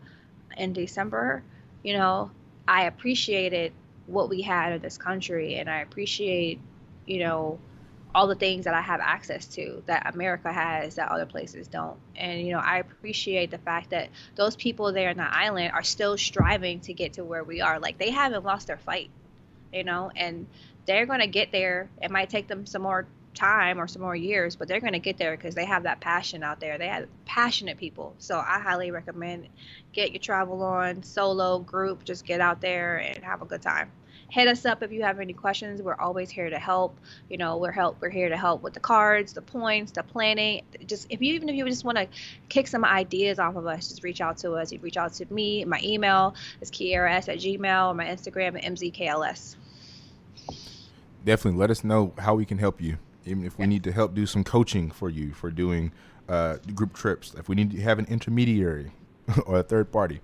in December, you know, I appreciated what we had in this country, and I appreciate, you know, all the things that I have access to that America has that other places don't. And, I appreciate the fact that those people there in the island are still striving to get to where we are. Like, they haven't lost their fight, and they're going to get there. It might take them some more time or some more years, but they're going to get there because they have that passion out there. They have passionate people. So I highly recommend get your travel on, solo, group, just get out there and have a good time. Hit us up if you have any questions. We're always here to help. We're here to help with the cards, the points, the planning. Just even if you just want to kick some ideas off of us, just reach out to us. You reach out to me. My email is kiaras@gmail, or my Instagram at mzkls. Definitely let us know how we can help you. Even if we need to help do some coaching for you for doing group trips, if we need to have an intermediary or a third party.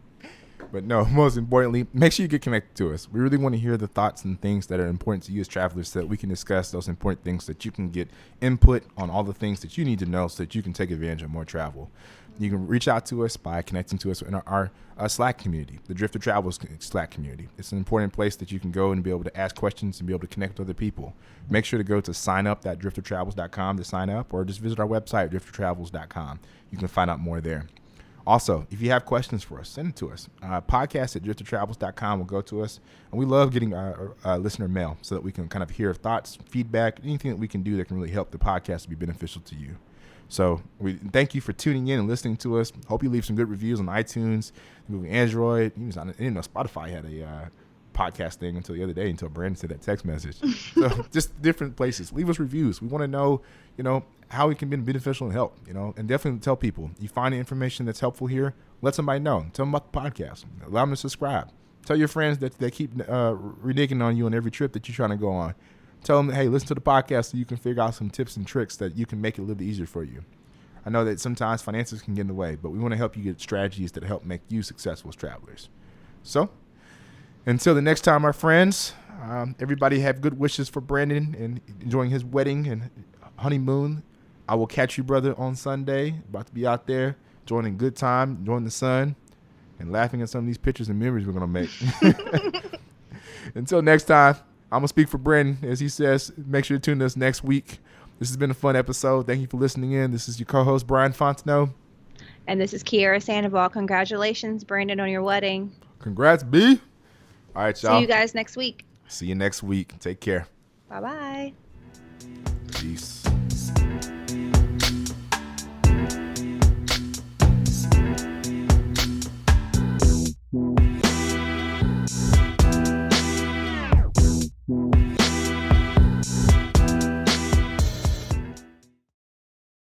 But no, most importantly, make sure you get connected to us. We really want to hear the thoughts and things that are important to you as travelers so that we can discuss those important things, that you can get input on all the things that you need to know so that you can take advantage of more travel. You can reach out to us by connecting to us in our Slack community, the Driftr Travels Slack community. It's an important place that you can go and be able to ask questions and be able to connect with other people. Make sure to go to signup.driftertravels.com to sign up, or just visit our website, driftertravels.com. You can find out more there. Also, if you have questions for us, send it to us. Podcast at driftertravels.com will go to us. And we love getting listener mail so that we can kind of hear thoughts, feedback, anything that we can do that can really help the podcast to be beneficial to you. So we thank you for tuning in and listening to us. Hope you leave some good reviews on iTunes, Google Android. I didn't know Spotify had a podcast thing until the other day, until Brandon said that text message. So just different places. Leave us reviews. We want to know, how it can be beneficial and help, and definitely tell people. You find the information that's helpful here, let somebody know. Tell them about the podcast. Allow them to subscribe. Tell your friends that they keep reneging on you on every trip that you're trying to go on. Tell them, hey, listen to the podcast so you can figure out some tips and tricks that you can make it a little bit easier for you. I know that sometimes finances can get in the way, but we want to help you get strategies that help make you successful as travelers. So until the next time, my friends, everybody have good wishes for Brandon and enjoying his wedding and honeymoon. I will catch you, brother, on Sunday. About to be out there, enjoying a good time, enjoying the sun, and laughing at some of these pictures and memories we're going to make. Until next time, I'm going to speak for Brandon. As he says, make sure to tune in us next week. This has been a fun episode. Thank you for listening in. This is your co-host, Brian Fontenot. And this is Kiara Sandoval. Congratulations, Brandon, on your wedding. Congrats, B. All right, y'all. See you guys next week. See you next week. Take care. Bye-bye. Peace.